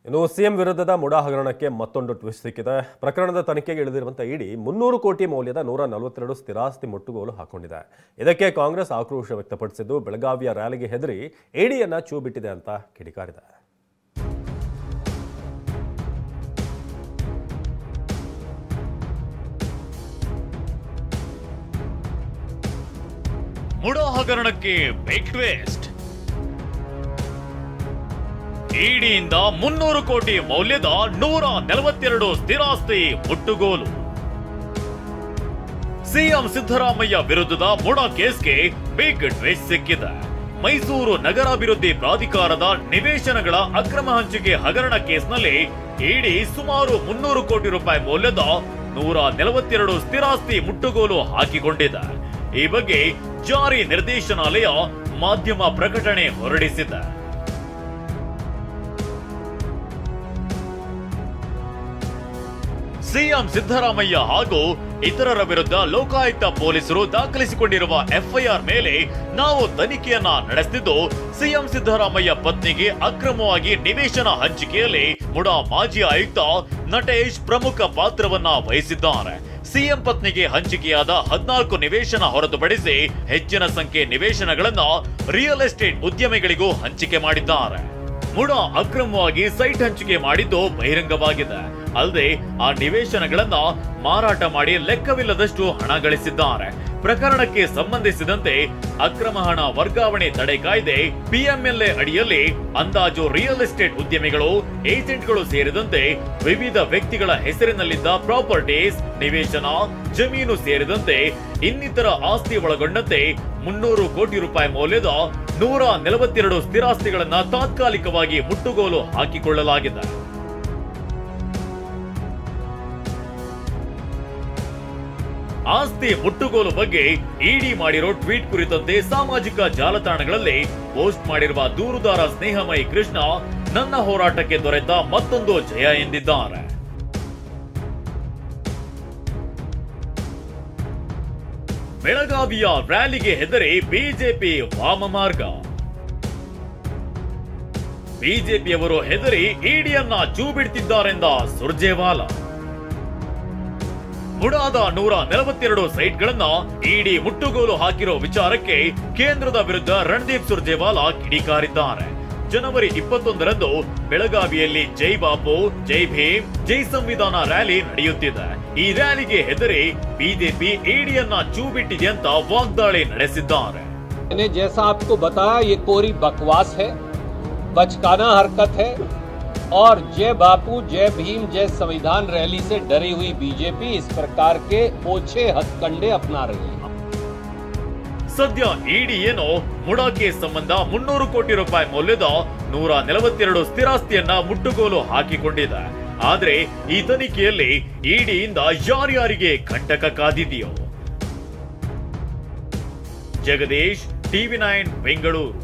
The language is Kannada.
ಇನ್ನು ಸಿಎಂ ವಿರುದ್ಧದ ಮುಡಾ ಹಗರಣಕ್ಕೆ ಮತ್ತೊಂದು ಟ್ವಿಸ್ಟ್ ಸಿಕ್ಕಿದೆ. ಪ್ರಕರಣದ ತನಿಖೆಗೆ ಇಳಿದಿರುವಂತಹ ಇಡಿ 300 ಕೋಟಿ ಮೌಲ್ಯದ 142 ಸ್ಥಿರಾಸ್ತಿ ಮುಟ್ಟುಗೋಲು ಹಾಕೊಂಡಿದೆ. ಇದಕ್ಕೆ ಕಾಂಗ್ರೆಸ್ ಆಕ್ರೋಶ ವ್ಯಕ್ತಪಡಿಸಿದ್ದು, ಬೆಳಗಾವಿಯ ರ್ಯಾಲಿಗೆ ಹೆದರಿ ಇಡಿಯನ್ನ ಚೂ ಬಿಟ್ಟಿದೆ ಅಂತ ಕಿಡಿಕಾರಿದೆ. ಮುಡಾ ಹಗರಣಕ್ಕೆ ಬಿಗ್ ಟ್ವಿಸ್ಟ್. ಇಡಿಯಿಂದ 300 ಕೋಟಿ ಮೌಲ್ಯದ 142 ಸ್ಥಿರಾಸ್ತಿ ಮುಟ್ಟುಗೋಲು. ಸಿಎಂ ಸಿದ್ದರಾಮಯ್ಯ ವಿರುದ್ಧದ ಮುಡಾ ಕೇಸ್ಗೆ ಬಿಗ್ ಟ್ವಿಸ್ಟ್ ಸಿಕ್ಕಿದೆ. ಮೈಸೂರು ನಗರಾಭಿವೃದ್ಧಿ ಪ್ರಾಧಿಕಾರದ ನಿವೇಶನಗಳ ಅಕ್ರಮ ಹಂಚಿಕೆ ಹಗರಣ ಕೇಸ್ನಲ್ಲಿ ಇಡಿ ಸುಮಾರು 300 ಕೋಟಿ ರೂಪಾಯಿ ಮೌಲ್ಯದ 142 ಸ್ಥಿರಾಸ್ತಿ ಮುಟ್ಟುಗೋಲು ಹಾಕಿಕೊಂಡಿದೆ. ಈ ಬಗ್ಗೆ ಜಾರಿ ನಿರ್ದೇಶನಾಲಯ ಮಾಧ್ಯಮ ಪ್ರಕಟಣೆ ಹೊರಡಿಸಿದೆ. ಸಿಎಂ ಸಿದ್ದರಾಮಯ್ಯ ಹಾಗೂ ಇತರರ ವಿರುದ್ಧ ಲೋಕಾಯುಕ್ತ ಪೊಲೀಸರು ದಾಖಲಿಸಿಕೊಂಡಿರುವ ಎಫ್ಐಆರ್ ಮೇಲೆ ನಾವು ತನಿಖೆಯನ್ನ ನಡೆಸುತ್ತಿದ್ದು, ಸಿಎಂ ಸಿದ್ದರಾಮಯ್ಯ ಪತ್ನಿಗೆ ಅಕ್ರಮವಾಗಿ ನಿವೇಶನ ಹಂಚಿಕೆಯಲ್ಲಿ ಮುಡಾ ಮಾಜಿ ಆಯುಕ್ತ ನಟೇಶ್ ಪ್ರಮುಖ ಪಾತ್ರವನ್ನ ವಹಿಸಿದ್ದಾರೆ. ಸಿಎಂ ಪತ್ನಿಗೆ ಹಂಚಿಕೆಯಾದ 14 ನಿವೇಶನ ಹೊರತುಪಡಿಸಿ ಹೆಚ್ಚಿನ ಸಂಖ್ಯೆ ನಿವೇಶನಗಳನ್ನ ರಿಯಲ್ ಎಸ್ಟೇಟ್ ಉದ್ಯಮಿಗಳಿಗೂ ಹಂಚಿಕೆ ಮಾಡಿದ್ದಾರೆ. ಮುಡಾ ಅಕ್ರಮವಾಗಿ ಸೈಟ್ ಹಂಚಿಕೆ ಮಾಡಿದ್ದು ಬಹಿರಂಗವಾಗಿದೆ. ಅಲ್ಲದೆ ಆ ನಿವೇಶನಗಳನ್ನ ಮಾರಾಟ ಮಾಡಿ ಲೆಕ್ಕವಿಲ್ಲದಷ್ಟು ಹಣ ಗಳಿಸಿದ್ದಾರೆ. ಪ್ರಕರಣಕ್ಕೆ ಸಂಬಂಧಿಸಿದಂತೆ ಅಕ್ರಮ ಹಣ ವರ್ಗಾವಣೆ ತಡೆ ಕಾಯ್ದೆ ಪಿಎಂಎಲ್ಎ ಅಡಿಯಲ್ಲಿ ಅಂದಾಜು ರಿಯಲ್ ಎಸ್ಟೇಟ್ ಉದ್ಯಮಿಗಳು, ಏಜೆಂಟ್ಗಳು ಸೇರಿದಂತೆ ವಿವಿಧ ವ್ಯಕ್ತಿಗಳ ಹೆಸರಿನಲ್ಲಿದ್ದ ಪ್ರಾಪರ್ಟೀಸ್, ನಿವೇಶನ, ಜಮೀನು ಸೇರಿದಂತೆ ಇನ್ನಿತರ ಆಸ್ತಿ ಒಳಗೊಂಡಂತೆ 300 ಕೋಟಿ ರೂಪಾಯಿ ಮೌಲ್ಯದ 142 ಸ್ಥಿರಾಸ್ತಿಗಳನ್ನ ತಾತ್ಕಾಲಿಕವಾಗಿ ಮುಟ್ಟುಗೋಲು ಹಾಕಿಕೊಳ್ಳಲಾಗಿದೆ. ಆಸ್ತಿ ಮುಟ್ಟುಗೋಲು ಬಗ್ಗೆ ಇಡಿ ಮಾಡಿರೋ ಟ್ವೀಟ್ ಕುರಿತಂತೆ ಸಾಮಾಜಿಕ ಜಾಲತಾಣಗಳಲ್ಲಿ ಪೋಸ್ಟ್ ಮಾಡಿರುವ ದೂರುದಾರ ಸ್ನೇಹಮಯಿ ಕೃಷ್ಣ, ನನ್ನ ಹೋರಾಟಕ್ಕೆ ದೊರೆತ ಮತ್ತೊಂದು ಜಯ ಎಂದಿದ್ದಾರೆ. ಬೆಳಗಾವಿಯ ರ್ಯಾಲಿಗೆ ಹೆದರಿ ಬಿಜೆಪಿ ವಾಮಮಾರ್ಗ. ಬಿಜೆಪಿಯವರು ಹೆದರಿ ಇಡಿಯನ್ನ ಚೂ ಬಿಡ್ತಿದ್ದಾರೆಂದ ಸುರ್ಜೇವಾಲಾ. ಮುಡಾದ 142 ಸೈಟ್ಗಳನ್ನ ಇಡಿ ಮುಟ್ಟುಗೋಲು ಹಾಕಿರೋ ವಿಚಾರಕ್ಕೆ ಕೇಂದ್ರದ ವಿರುದ್ಧ ರಣದೀಪ್ ಸುರ್ಜೇವಾಲಾ ಕಿಡಿಕಾರಿದ್ದಾರೆ. ಜನವರಿ 21ರಂದು ಬೆಳಗಾವಿಯಲ್ಲಿ ಜೈ ಬಾಪು, ಜೈ ಭೀಮ್, ಜೈ ಸಂವಿಧಾನ ರ್ಯಾಲಿ ನಡೆಯುತ್ತಿದೆ. ಈ ರ್ಯಾಲಿಗೆ ಹೆದರಿ ಬಿಜೆಪಿ ಇಡಿಯನ್ನ ಚೂ ಬಿಟ್ಟಿದೆ ಅಂತ ವಾಗ್ದಾಳಿ ನಡೆಸಿದ್ದಾರೆ. जैसा आपको बताया, ये कोरी बकवास है, बचकाना हरकत है और जय बापू, जय भीम, जय संविधान रैली से डरी हुई बीजेपी इस प्रकार के ओछे हथकंडे अपना रही है. ಸದ್ಯ ಇಡಿ ಏನೋ ಮುಡಾಕ್ಕೆ ಸಂಬಂಧ 300 ಕೋಟಿ ರೂಪಾಯಿ ಮೌಲ್ಯದ 142 ಸ್ಥಿರಾಸ್ತಿಯನ್ನ ಮುಟ್ಟುಗೋಲು ಹಾಕಿಕೊಂಡಿದೆ. ಆದ್ರೆ ಈ ತನಿಖೆಯಲ್ಲಿ ಇಡಿಯಿಂದ ಯಾರ್ಯಾರಿಗೆ ಕಂಟಕ ಕಾದಿದೆಯೋ? ಜಗದೀಶ್, ಟಿವಿ9 ಬೆಂಗಳೂರು.